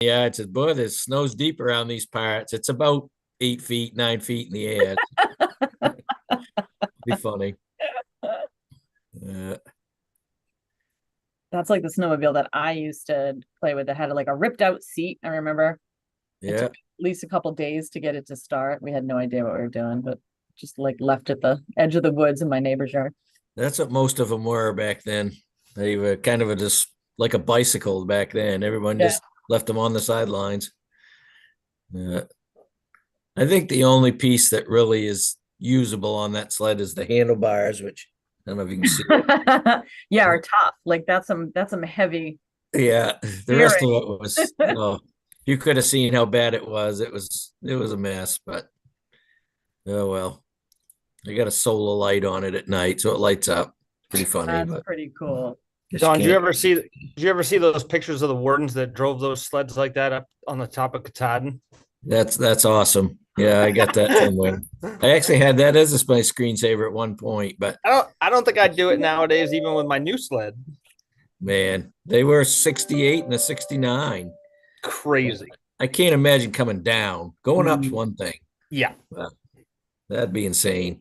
Yeah, it says, boy, the snow's deep around these parts. It's about 8 feet, 9 feet in the air. Be funny. Uh, That's like the snowmobile that I used to play with. That had like a ripped out seat. I remember it took yeah, at least a couple days to get it to start. We had no idea what we were doing, but just like left at the edge of the woods in my neighbor's yard. that's what most of them were back then. They were kind of just like a bicycle back then. Everyone Yeah. just left them on the sidelines. Uh, I think the only piece that really is usable on that sled is the handlebars, which I don't know if you can see it. Yeah, are tough. Like that's some heavy Yeah, the rest steering. of it was, oh, you could have seen how bad it was. It was a mess, but oh well. I got a solar light on it at night, so it lights up. Pretty funny, That's but pretty cool. just Don, can't. did you ever see those pictures of the wardens that drove those sleds like that up on the top of Katahdin? That's awesome. Yeah, I got that somewhere. I actually had that as my screensaver at one point, but I don't think I'd do it nowadays, even with my new sled. man, they were 68 and a 69. Crazy. I can't imagine coming down. Going up's Mm. one thing. Yeah. But that'd be insane.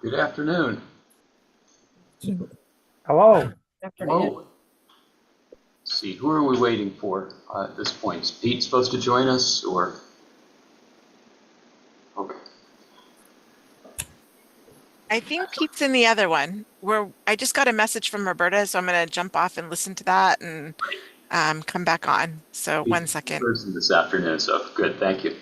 Good afternoon. Hello. Afternoon. Whoa. Let's see, who are we waiting for at this point? Is Pete supposed to join us or? Okay. I think Pete's in the other one. I just got a message from Roberta, so I'm gonna jump off and listen to that and come back on. So Pete's 1 second. person this afternoon, so good, thank you.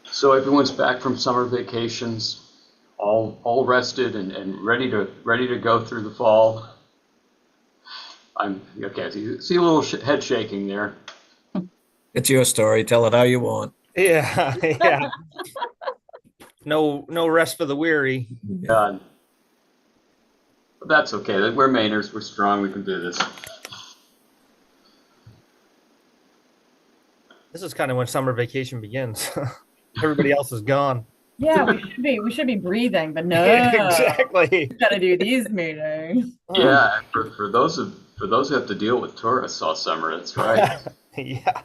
So everyone's back from summer vacations, all rested and ready to go through the fall. I'm okay. So you see a little head shaking there. It's your story. Tell it how you want. Yeah. Yeah. No rest for the weary. But that's okay. We're Mainers. We're strong. We can do this. This is kind of when summer vacation begins. Everybody else is gone. Yeah, we should be breathing, but no. Exactly. We gotta do these meetings. Yeah, for those who have to deal with tourists all summer, that's right. Yeah.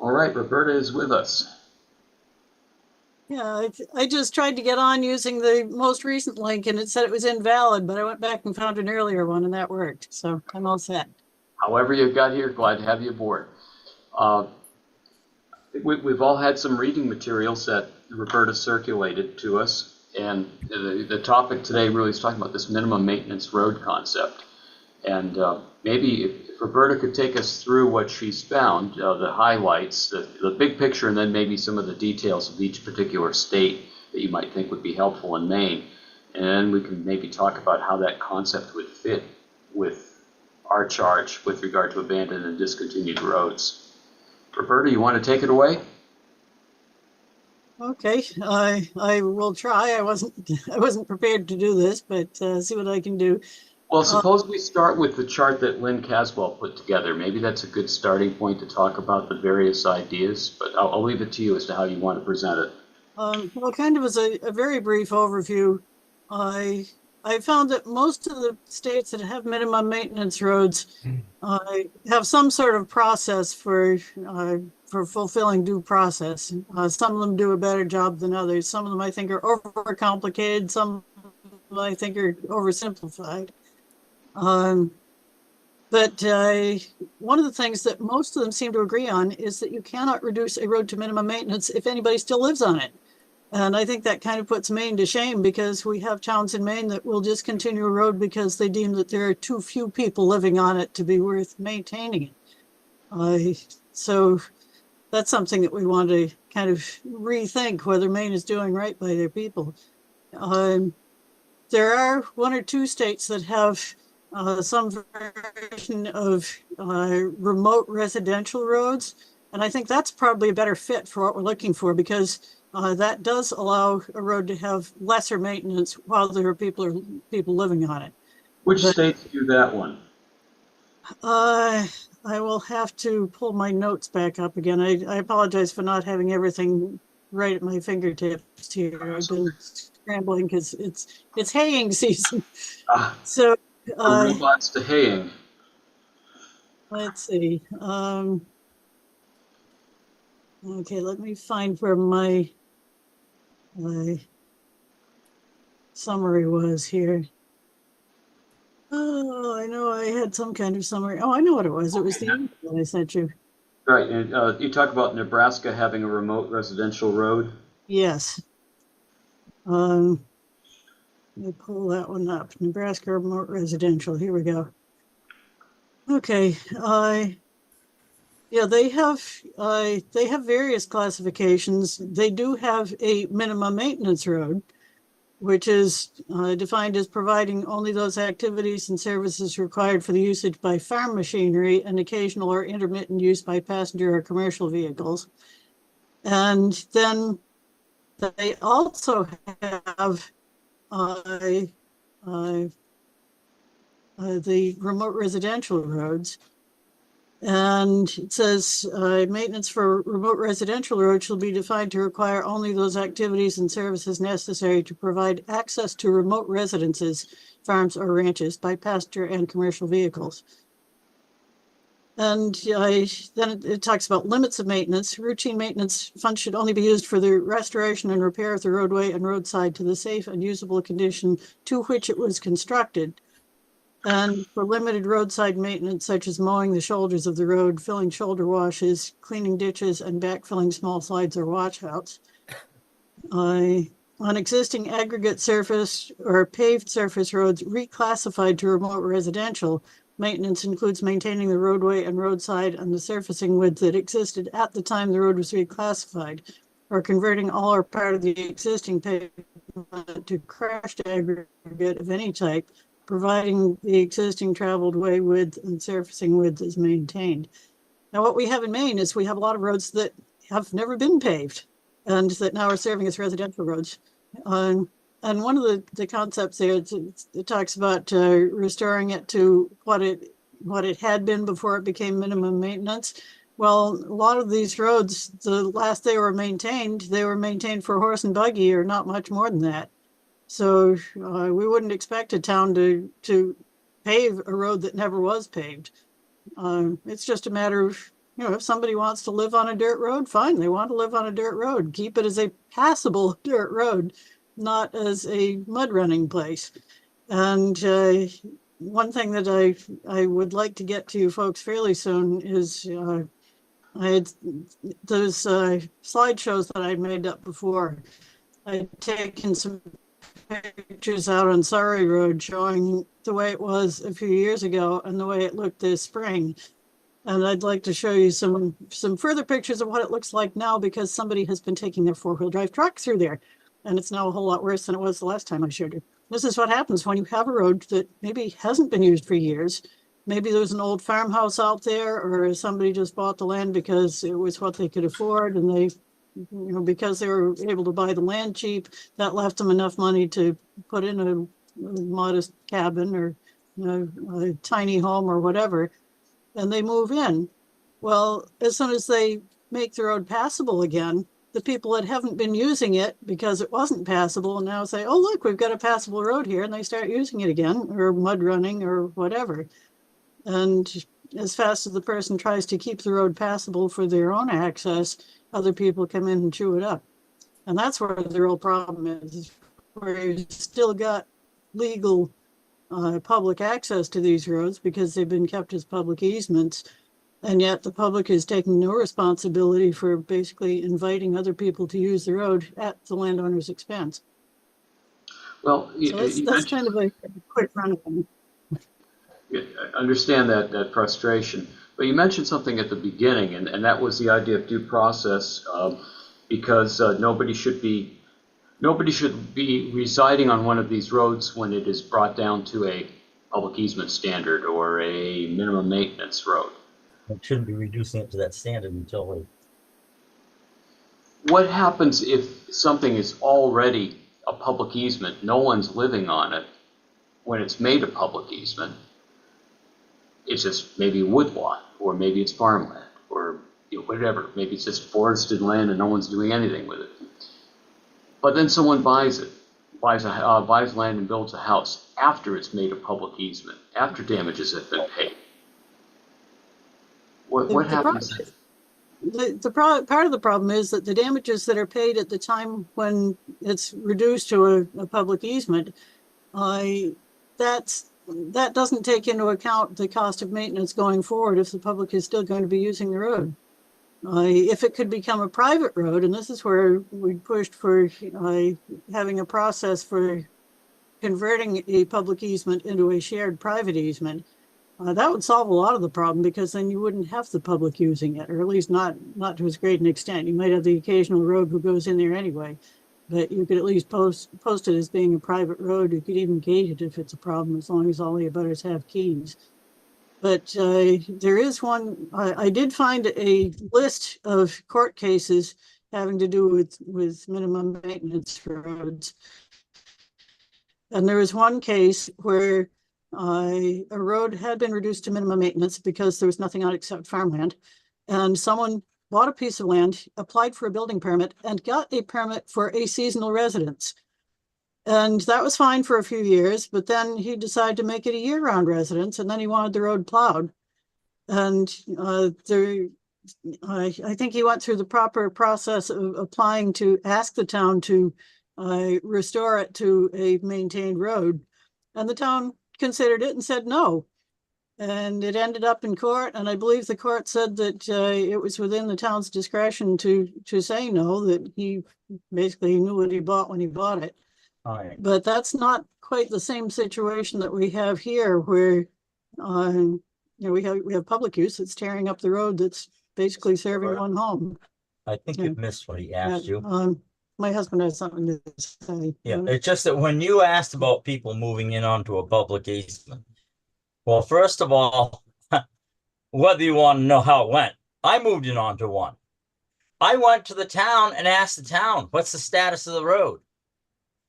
All right, Roberta is with us. Yeah, I just tried to get on using the most recent link and it said it was invalid, but I went back and found an earlier one and that worked. So I'm all set. However you got here, glad to have you aboard. We've all had some reading materials that Roberta circulated to us, and the topic today really is talking about this minimum maintenance road concept. And maybe if Roberta could take us through what she's found, the highlights, the big picture, and then maybe some of the details of each particular state that you might think would be helpful in Maine. And then we can maybe talk about how that concept would fit with our charge with regard to abandoned and discontinued roads. Roberta, you want to take it away? Okay, I will try. I wasn't prepared to do this, but see what I can do. Well, suppose we start with the chart that Lynn Caswell put together. Maybe that's a good starting point to talk about the various ideas, but I'll leave it to you as to how you want to present it. Well, kind of as a very brief overview, I found that most of the states that have minimum maintenance roads have some sort of process for fulfilling due process. Some of them do a better job than others. Some of them I think are overcomplicated. Some of them I think are oversimplified. But one of the things that most of them seem to agree on is that you cannot reduce a road to minimum maintenance if anybody still lives on it. And I think that kind of puts Maine to shame, because we have towns in Maine that will discontinue a road because they deem that there are too few people living on it to be worth maintaining it. So that's something that we want to kind of rethink, whether Maine is doing right by their people. There are one or two states that have some version of remote residential roads. And I think that's probably a better fit for what we're looking for, because that does allow a road to have lesser maintenance while there are people living on it. Which states do that one? I will have to pull my notes back up again. I apologize for not having everything right at my fingertips here. I've been scrambling because it's haying season. So robots to haying. Let's see. Okay, let me find where my summary was here. Oh, I know I had some kind of summary. Oh, I know what it was. It was the email that I sent you. Right, and you talk about Nebraska having a remote residential road. Yes. Let me pull that one up. Nebraska remote residential. Here we go. Okay. Yeah, they have various classifications. They do have a minimum maintenance road, which is defined as providing only those activities and services required for the usage by farm machinery and occasional or intermittent use by passenger or commercial vehicles. And then they also have the remote residential roads. And it says maintenance for remote residential roads shall be defined to require only those activities and services necessary to provide access to remote residences, farms, or ranches by passenger and commercial vehicles. And then it talks about limits of maintenance. Routine maintenance funds should only be used for the restoration and repair of the roadway and roadside to the safe and usable condition to which it was constructed. And for limited roadside maintenance, such as mowing the shoulders of the road, filling shoulder washes, cleaning ditches, and backfilling small slides or washouts. On existing aggregate surface or paved surface roads reclassified to remote residential, maintenance includes maintaining the roadway and roadside and the surfacing width that existed at the time the road was reclassified, or converting all or part of the existing pavement to crushed aggregate of any type, providing the existing traveled way width and surfacing width is maintained. Now, what we have in Maine is we have a lot of roads that have never been paved and that now are serving as residential roads. And one of the concepts there, it talks about restoring it to what it had been before it became minimum maintenance. Well, a lot of these roads, the last they were maintained for horse and buggy or not much more than that. So we wouldn't expect a town to pave a road that never was paved. It's just a matter of, if somebody wants to live on a dirt road, fine, they want to live on a dirt road. Keep it as a passable dirt road, not as a mud running place. And one thing that I would like to get to you folks fairly soon is I had those slideshows that I made up before. I'd taken some pictures out on Surrey Road showing the way it was a few years ago and the way it looked this spring. And I'd like to show you some further pictures of what it looks like now, because somebody has been taking their four-wheel drive truck through there. And it's now a whole lot worse than it was the last time I showed you. This is what happens when you have a road that maybe hasn't been used for years. Maybe there's an old farmhouse out there, or somebody just bought the land because it was what they could afford, and they, because they were able to buy the land cheap, that left them enough money to put in a modest cabin or a tiny home or whatever, and they move in. Well, as soon as they make the road passable again, the people that haven't been using it because it wasn't passable now say, oh, look, we've got a passable road here, and they start using it again, or mud running or whatever. And as fast as the person tries to keep the road passable for their own access, other people come in and chew it up. And that's where the real problem is, where you've still got legal public access to these roads because they've been kept as public easements. And yet the public is taking no responsibility for basically inviting other people to use the road at the landowner's expense. Well, So that's kind of a quick rundown. I understand that frustration, but you mentioned something at the beginning, and that was the idea of due process, because nobody should be residing on one of these roads when it is brought down to a public easement standard or a minimum maintenance road. It shouldn't be reducing it to that standard until What happens if something is already a public easement, no one's living on it, when it's made a public easement? It's just maybe woodlot, or maybe it's farmland, or whatever. Maybe it's just forested land and no one's doing anything with it. But then someone buys it, buys land and builds a house after it's made a public easement, after damages have been paid. What happens then? Part of the problem is that the damages that are paid at the time when it's reduced to a public easement, that doesn't take into account the cost of maintenance going forward if the public is still going to be using the road. If it could become a private road, and this is where we pushed for having a process for converting a public easement into a shared private easement, that would solve a lot of the problem, because then you wouldn't have the public using it, or at least not to as great an extent. You might have the occasional road who goes in there anyway, but you could at least post it as being a private road. You could even gate it if it's a problem, as long as all the abutters have keys. But there is one, I did find a list of court cases having to do with minimum maintenance for roads. And there was one case where a road had been reduced to minimum maintenance because there was nothing on it except farmland. And someone bought a piece of land, applied for a building permit, and got a permit for a seasonal residence. And that was fine for a few years, but then he decided to make it a year-round residence, and then he wanted the road plowed. And I think he went through the proper process of applying to ask the town to restore it to a maintained road. And the town considered it and said no. And it ended up in court, and I believe the court said that it was within the town's discretion to say no, that he basically knew what he bought when he bought it. All right. But that's not quite the same situation that we have here, where we have public use that's tearing up the road that's basically serving one home. I think you missed what he asked you. My husband has something to say. Yeah, it's just that when you asked about people moving in onto a public easement, well, first of all, whether you want to know how it went, I moved in onto one. I went to the town and asked the town, what's the status of the road?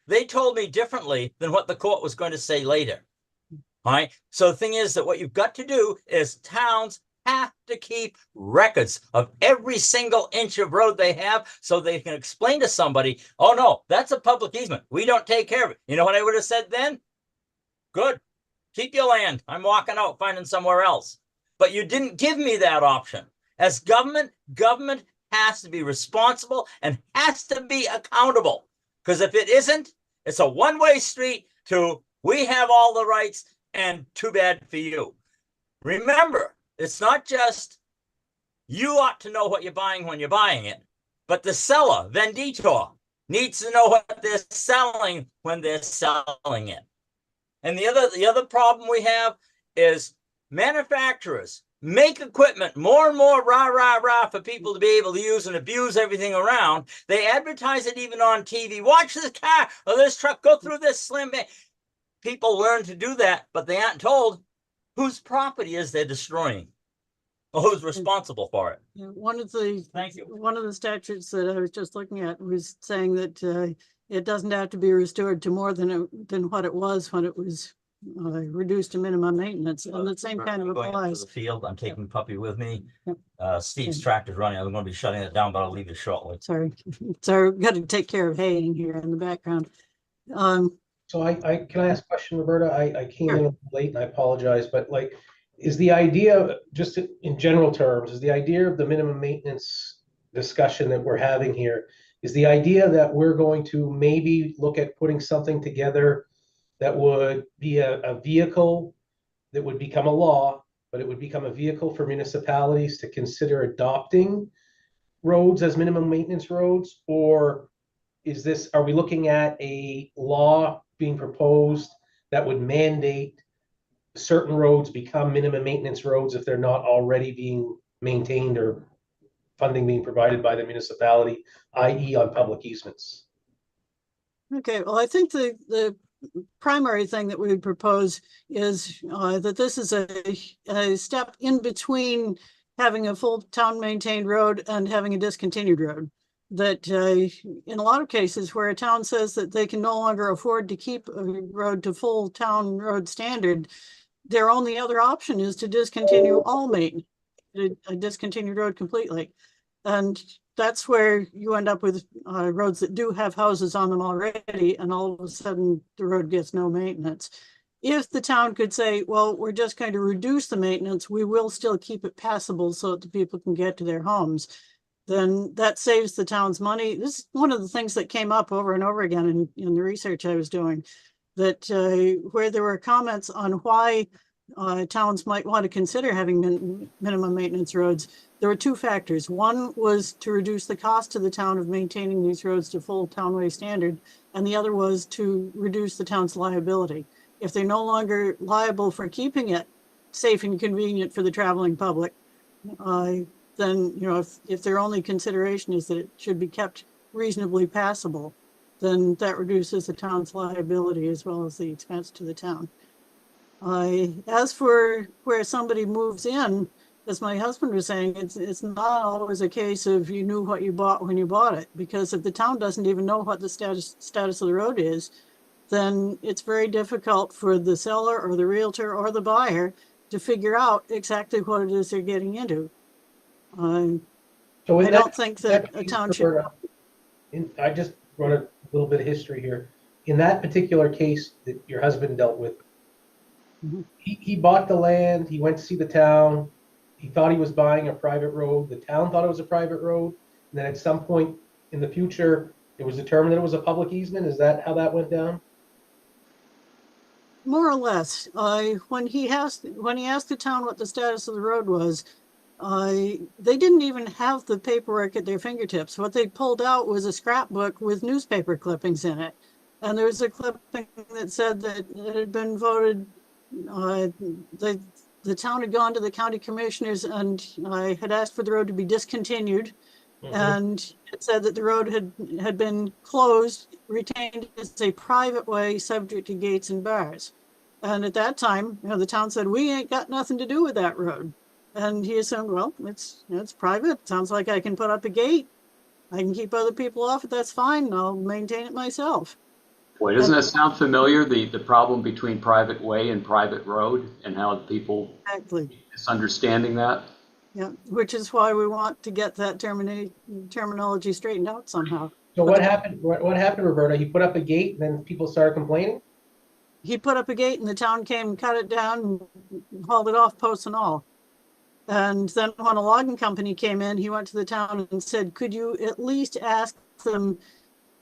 They told me differently than what the court was going to say later. All right. So the thing is that what you've got to do is towns have to keep records of every single inch of road they have, so they can explain to somebody, oh no, that's a public easement. We don't take care of it. You know what I would have said then? Good. Keep your land. I'm walking out, finding somewhere else. But you didn't give me that option. As government has to be responsible and has to be accountable. Because if it isn't, it's a one-way street to we have all the rights and too bad for you. Remember, it's not just you ought to know what you're buying when you're buying it, but the seller, venditor, needs to know what they're selling when they're selling it. And the other problem we have is manufacturers make equipment more and more rah for people to be able to use and abuse everything around. They advertise it even on TV. Watch this car or this truck go through this slim bay. People learn to do that, but they aren't told whose property is they're destroying or who's responsible for it. One of the statutes that I was just looking at was saying that it doesn't have to be restored to more than what it was when it was reduced to minimum maintenance, and the same kind of Going up to applies. the field, I'm taking Puppy with me. Yep. Steve's tractor's running. I'm gonna be shutting it down, but I'll leave it shortly. Sorry, so we've got to take care of haying here in the background. So can I ask a question, Roberta? I came Sure. in a little late and I apologize, but like, is the idea, just in general terms, is the idea of the minimum maintenance discussion that we're having here, is the idea that we're going to maybe look at putting something together that would be a vehicle that would become a law, but it would become a vehicle for municipalities to consider adopting roads as minimum maintenance roads? Or are we looking at a law being proposed that would mandate certain roads become minimum maintenance roads if they're not already being maintained or funding being provided by the municipality, i.e. on public easements? Okay, well, I think the primary thing that we would propose is that this is a step in between having a full town maintained road and having a discontinued road. That in a lot of cases where a town says that they can no longer afford to keep a road to full town road standard, their only other option is to discontinue all maintenance, a discontinued road completely. And that's where you end up with roads that do have houses on them already, and all of a sudden the road gets no maintenance. If the town could say, well, we're just going to reduce the maintenance, we will still keep it passable so that the people can get to their homes, then that saves the town's money. This is one of the things that came up over and over again in the research I was doing, that where there were comments on why towns might want to consider having minimum maintenance roads. There were two factors. One was to reduce the cost to the town of maintaining these roads to full townway standard, and the other was to reduce the town's liability. If they're no longer liable for keeping it safe and convenient for the traveling public, then, you know, if their only consideration is that it should be kept reasonably passable, then that reduces the town's liability as well as the expense to the town. As for where somebody moves in, as my husband was saying, it's not always a case of you knew what you bought when you bought it, because if the town doesn't even know what the status of the road is, then it's very difficult for the seller or the realtor or the buyer to figure out exactly what it is they're getting into. So I don't think that a township. I just wrote a little bit of history here. In that particular case that your husband dealt with, he bought the land, he went to see the town, he thought he was buying a private road, the town thought it was a private road, and then at some point in the future, it was determined that it was a public easement. Is that how that went down? More or less. When he asked the town what the status of the road was, they didn't even have the paperwork at their fingertips. What they pulled out was a scrapbook with newspaper clippings in it. And there was a clipping that said that it had been voted, the town had gone to the county commissioners and had asked for the road to be discontinued. And it said that the road had been closed, retained as a private way subject to gates and bars. And at that time, you know, the town said, we ain't got nothing to do with that road. And he assumed, well, it's private. Sounds like I can put up a gate. I can keep other people off it. That's fine. I'll maintain it myself. Boy, doesn't that sound familiar? The problem between private way and private road, and how people misunderstanding that. Yeah, which is why we want to get that terminology straightened out somehow. So what happened? What happened, Roberta? He put up a gate, and then people started complaining. He put up a gate, and the town came and cut it down and hauled it off, posts and all. And then when a logging company came in, he went to the town and said, could you at least ask them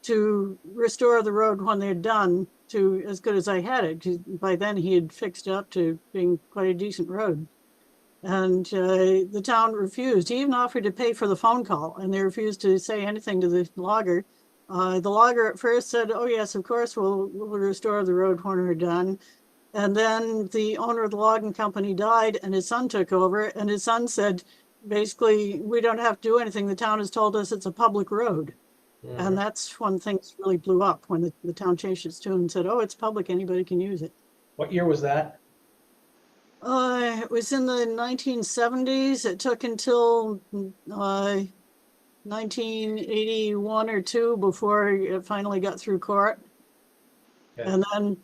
to restore the road when they're done to as good as I had it? 'Cause by then he had fixed it up to being quite a decent road. And the town refused. He even offered to pay for the phone call, and they refused to say anything to the logger. The logger at first said, oh yes, of course, we'll restore the road when we're done. And then the owner of the logging company died and his son took over, and his son said, basically, we don't have to do anything. The town has told us it's a public road. And that's when things really blew up, when the town changed its tune and said, oh, it's public, anybody can use it. What year was that? It was in the 1970s. It took until 1981 or 2 before it finally got through court. Okay. And then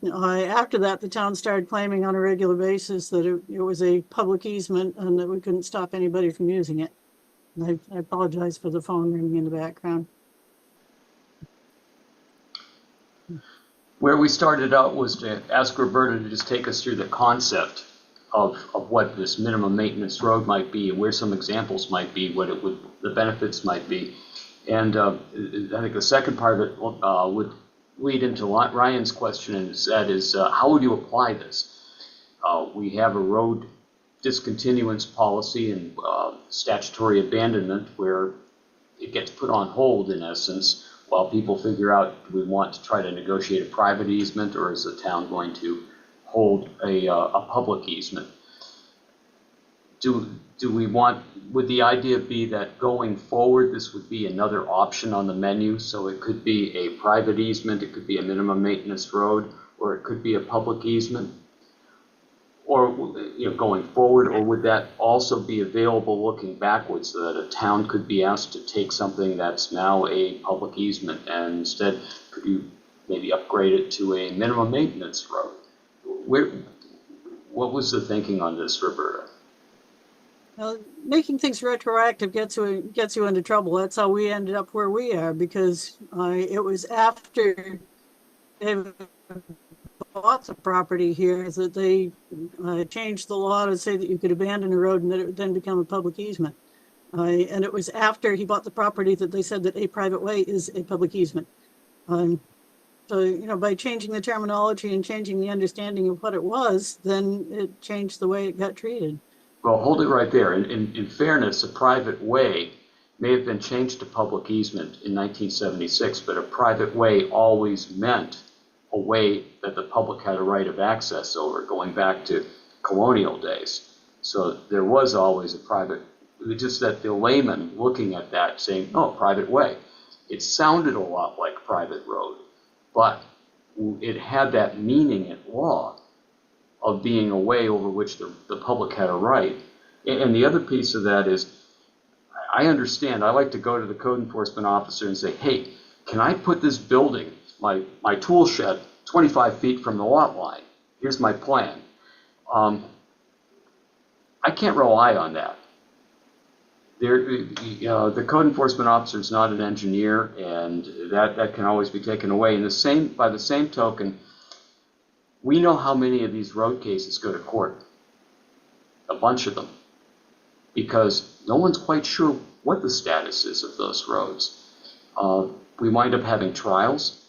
after that, the town started claiming on a regular basis that it was a public easement and that we couldn't stop anybody from using it. And I apologize for the phone ringing in the background. Where we started out was to ask Roberta to just take us through the concept of what this minimum maintenance road might be and where some examples might be, what it would, the benefits might be. And I think the second part of it would lead into Ryan's question, and that is, how would you apply this? We have a road discontinuance policy and statutory abandonment where it gets put on hold in essence while people figure out, do we want to try to negotiate a private easement, or is the town going to hold a public easement? Do we want, would the idea be that going forward this would be another option on the menu? So it could be a private easement, it could be a minimum maintenance road, or it could be a public easement? Or, you know, going forward, or would that also be available looking backwards so that a town could be asked to take something that's now a public easement and instead could you maybe upgrade it to a minimum maintenance road? What was the thinking on this, Roberta? Well, making things retroactive gets you into trouble. That's how we ended up where we are, because it was after they bought the property here that they changed the law to say that you could abandon a road and that it would then become a public easement. And it was after he bought the property that they said that a private way is a public easement. So, you know, by changing the terminology and changing the understanding of what it was, then it changed the way it got treated. Well, hold it right there. In fairness, a private way may have been changed to public easement in 1976, but a private way always meant a way that the public had a right of access over, going back to colonial days. So there was always a private, just that the layman looking at that saying, oh, private way. It sounded a lot like private road, but it had that meaning in law of being a way over which the public had a right. And the other piece of that is, I understand, I like to go to the code enforcement officer and say, hey, can I put this building, my tool shed, 25 feet from the lot line? Here's my plan. I can't rely on that. The code enforcement officer is not an engineer, and that can always be taken away. And by the same token, we know how many of these road cases go to court. A bunch of them. Because no one's quite sure what the status is of those roads. We wind up having trials.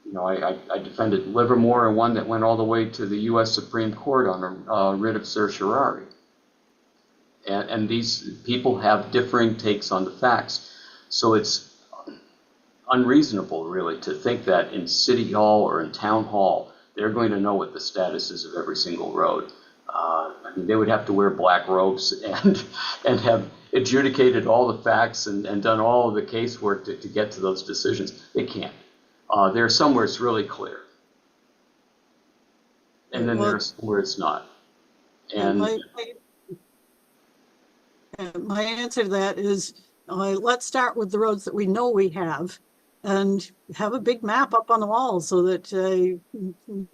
You know, I defended Livermore, and one that went all the way to the U.S. Supreme Court on a writ of certiorari. And these people have differing takes on the facts. So it's unreasonable, really, to think that in City Hall or in Town Hall, they're going to know what the status is of every single road. I mean, they would have to wear black robes and have adjudicated all the facts and done all of the casework to get to those decisions. They can't. There's somewhere it's really clear. And then there's where it's not. And my answer to that is, let's start with the roads that we know we have and have a big map up on the wall so that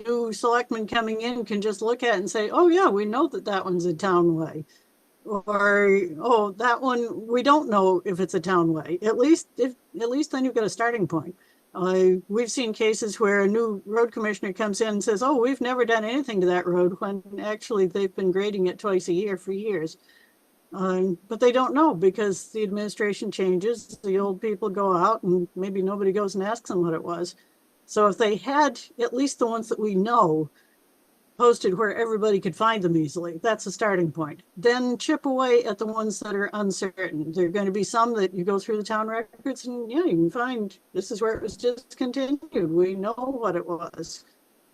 new selectmen coming in can just look at it and say, oh yeah, we know that that one's a town way. Or, oh, that one, we don't know if it's a town way. At least then you've got a starting point. We've seen cases where a new road commissioner comes in and says, oh, we've never done anything to that road, when actually they've been grading it twice a year for years. But they don't know because the administration changes, the old people go out, and maybe nobody goes and asks them what it was. So if they had at least the ones that we know posted where everybody could find them easily, that's a starting point. Then chip away at the ones that are uncertain. There are going to be some that you go through the town records and yeah, you can find this is where it was discontinued. We know what it was.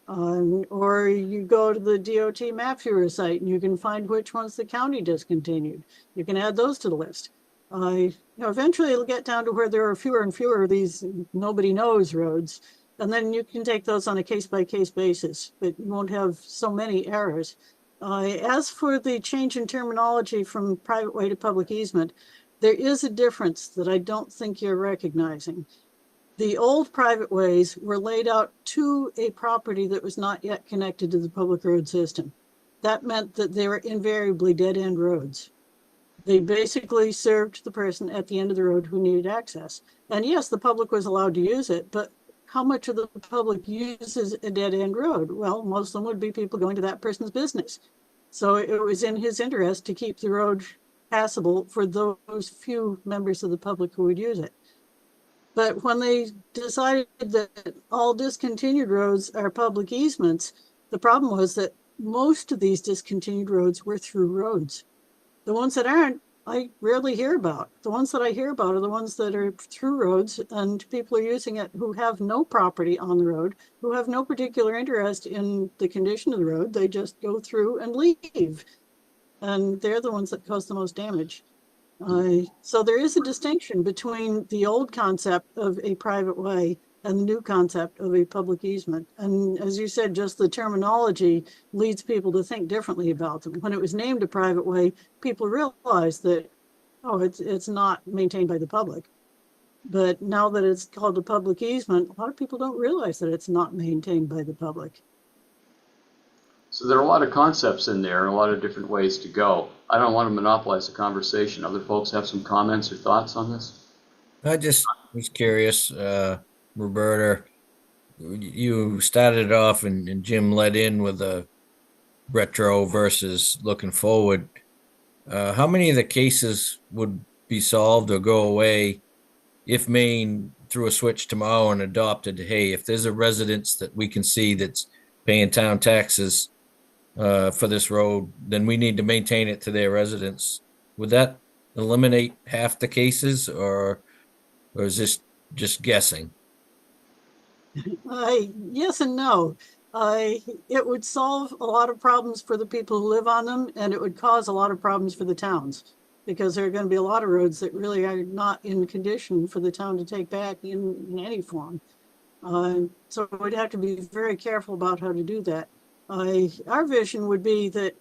Or you go to the DOT map viewer site and you can find which ones the county discontinued. You can add those to the list. Eventually it'll get down to where there are fewer and fewer of these nobody knows roads. And then you can take those on a case-by-case basis, but you won't have so many errors. As for the change in terminology from private way to public easement, there is a difference that I don't think you're recognizing. The old private ways were laid out to a property that was not yet connected to the public road system. That meant that they were invariably dead-end roads. They basically served the person at the end of the road who needed access. And yes, the public was allowed to use it, but how much of the public uses a dead-end road? Well, most of them would be people going to that person's business. So it was in his interest to keep the road passable for those few members of the public who would use it. But when they decided that all discontinued roads are public easements, the problem was that most of these discontinued roads were through roads. The ones that aren't, I rarely hear about. The ones that I hear about are the ones that are through roads and people are using it who have no property on the road, who have no particular interest in the condition of the road. They just go through and leave. And they're the ones that cause the most damage. So there is a distinction between the old concept of a private way and the new concept of a public easement. And as you said, just the terminology leads people to think differently about them. When it was named a private way, people realized that, oh, it's not maintained by the public. But now that it's called a public easement, a lot of people don't realize that it's not maintained by the public. So there are a lot of concepts in there and a lot of different ways to go. I don't want to monopolize the conversation. Other folks have some comments or thoughts on this? I just was curious, Roberta, you started off and Jim led in with a retro versus looking forward. How many of the cases would be solved or go away if Maine threw a switch tomorrow and adopted, hey, if there's a residence that we can see that's paying town taxes for this road, then we need to maintain it to their residence. Would that eliminate half the cases, or is this just guessing? Yes and no. It would solve a lot of problems for the people who live on them, and it would cause a lot of problems for the towns, because there are going to be a lot of roads that really are not in condition for the town to take back in any form. So we'd have to be very careful about how to do that. Our vision would be that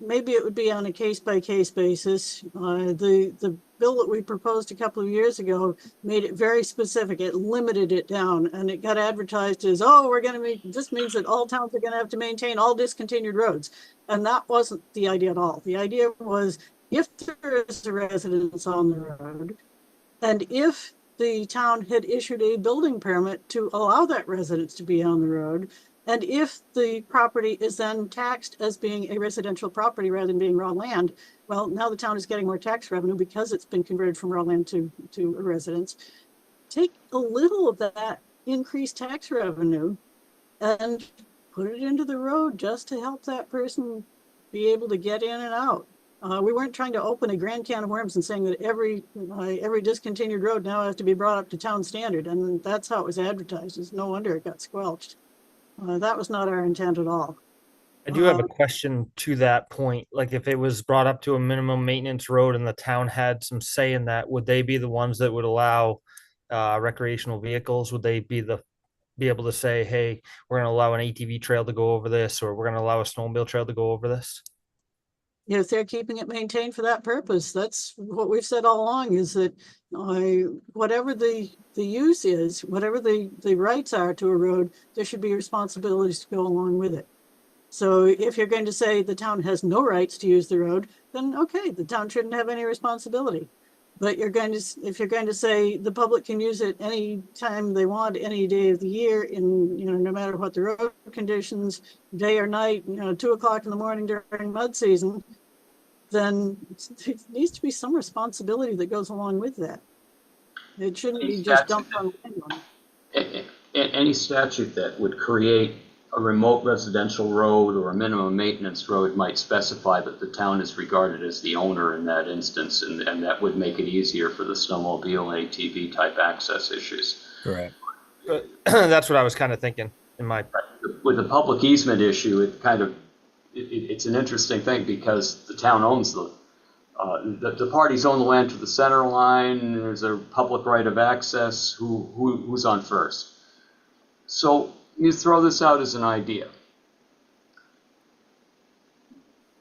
maybe it would be on a case-by-case basis. The bill that we proposed a couple of years ago made it very specific. It limited it down, and it got advertised as, oh, this means that all towns are going to have to maintain all discontinued roads. And that wasn't the idea at all. The idea was, if there is a residence on the road, and if the town had issued a building permit to allow that residence to be on the road, and if the property is then taxed as being a residential property rather than being raw land, well, now the town is getting more tax revenue because it's been converted from raw land to a residence. Take a little of that increased tax revenue and put it into the road just to help that person be able to get in and out. We weren't trying to open a grand can of worms and saying that every discontinued road now has to be brought up to town standard, and that's how it was advertised. It's no wonder it got squelched. That was not our intent at all. I do have a question to that point. Like, if it was brought up to a minimum maintenance road and the town had some say in that, would they be the ones that would allow recreational vehicles? Would they be able to say, hey, we're going to allow an ATV trail to go over this, or we're going to allow a snowmobile trail to go over this? If they're keeping it maintained for that purpose, that's what we've said all along, is that whatever the use is, whatever the rights are to a road, there should be responsibilities to go along with it. So if you're going to say the town has no rights to use the road, then okay, the town shouldn't have any responsibility. But if you're going to say the public can use it any time they want, any day of the year, no matter what the road conditions, day or night, 2 o'clock in the morning during mud season, then there needs to be some responsibility that goes along with that. It shouldn't be just dumped on anyone. Any statute that would create a remote residential road or a minimum maintenance road might specify that the town is regarded as the owner in that instance, and that would make it easier for the snowmobile and ATV type access issues. Correct. That's what I was kind of thinking in my. With the public easement issue, it's an interesting thing because the town owns the parties own the land to the center line. There's a public right of access. Who's on first? So you throw this out as an idea.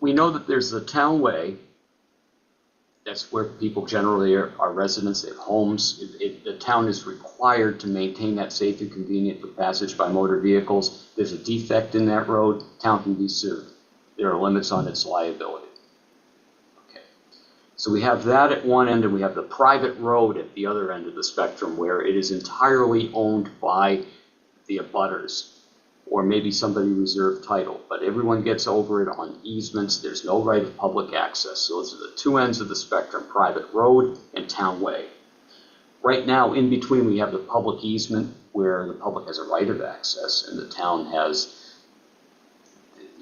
We know that there's a town way That's where people generally are residents, they have homes. The town is required to maintain that safe and convenient for passage by motor vehicles. If there's a defect in that road, town can be sued. There are limits on its liability. Okay. So we have that at one end, and we have the private road at the other end of the spectrum, where it is entirely owned by the abutters, or maybe somebody reserved title, but everyone gets over it on easements. There's no right of public access. So those are the two ends of the spectrum, private road and town way. Right now, in between, we have the public easement where the public has a right of access and the town has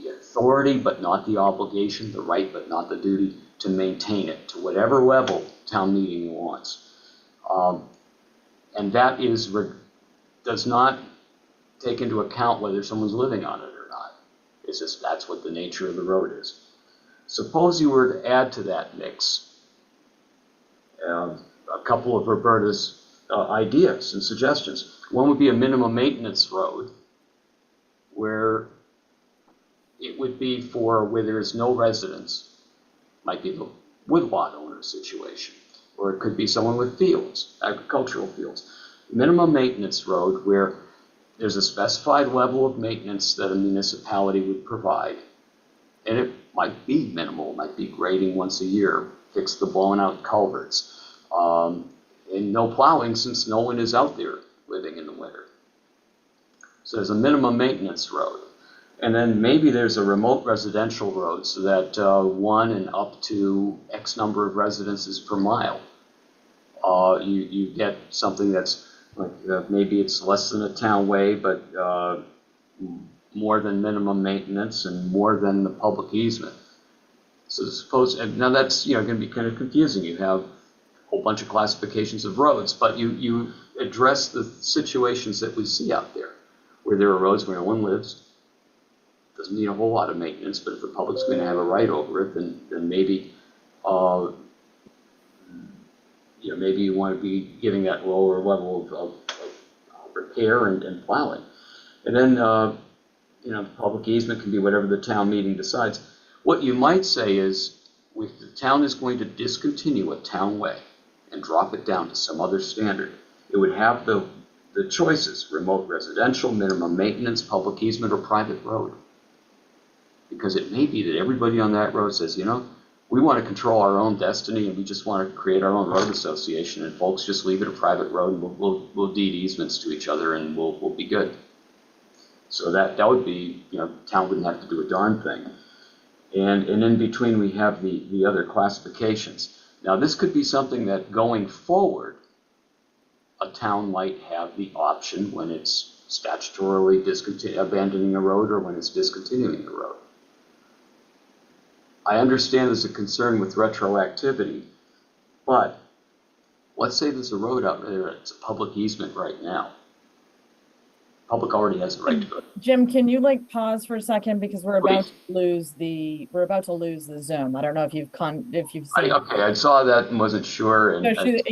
the authority, but not the obligation, the right, but not the duty to maintain it to whatever level town meeting wants. And that does not take into account whether someone's living on it or not. It's just that's what the nature of the road is. Suppose you were to add to that mix a couple of Roberta's ideas and suggestions. One would be a minimum maintenance road, where it would be for where there is no residence, might be the woodlot owner situation, or it could be someone with fields, agricultural fields. Minimum maintenance road where there's a specified level of maintenance that a municipality would provide, and it might be minimal, it might be grading once a year, fix the blown out culverts, and no plowing since no one is out there living in the winter. So there's a minimum maintenance road. And then maybe there's a remote residential road so that one and up to X number of residences per mile. You get something that's like maybe it's less than a town way, but more than minimum maintenance and more than the public easement. So suppose, and now that's going to be kind of confusing. You have a whole bunch of classifications of roads, but you address the situations that we see out there, where there are roads where no one lives. Doesn't need a whole lot of maintenance, but if the public's going to have a right over it, then maybe maybe you want to be giving that lower level of repair and plowing. And then, public easement can be whatever the town meeting decides. What you might say is, if the town is going to discontinue a town way and drop it down to some other standard, it would have the choices: remote residential, minimum maintenance, public easement, or private road. Because it may be that everybody on that road says, we want to control our own destiny and we just want to create our own road association, and folks just leave it a private road and we'll deed easements to each other and we'll be good. So that would be, town wouldn't have to do a darn thing. And in between we have the other classifications. Now this could be something that going forward, a town might have the option when it's statutorily abandoning a road or when it's discontinuing a road. I understand there's a concern with retroactivity, but let's say there's a road out there, it's a public easement right now. Public already has the right to it. Jim, can you pause for a second, because we're about to lose the Zoom. I don't know if you've seen. Okay, I saw that and wasn't sure. And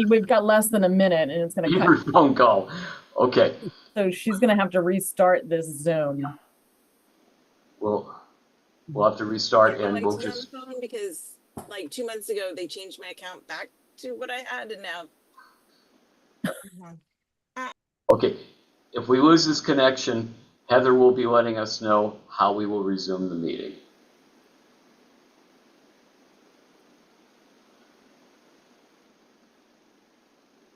we've got less than a minute, and it's going to cut. Phone call. Okay. So she's going to have to restart this Zoom. We'll have to restart, and we'll just. Because 2 months ago they changed my account back to what I had, and now. Okay, if we lose this connection, Heather will be letting us know how we will resume the meeting.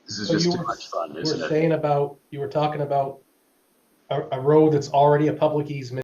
This is just too much fun, isn't it? You were talking about a road that's already a public easement.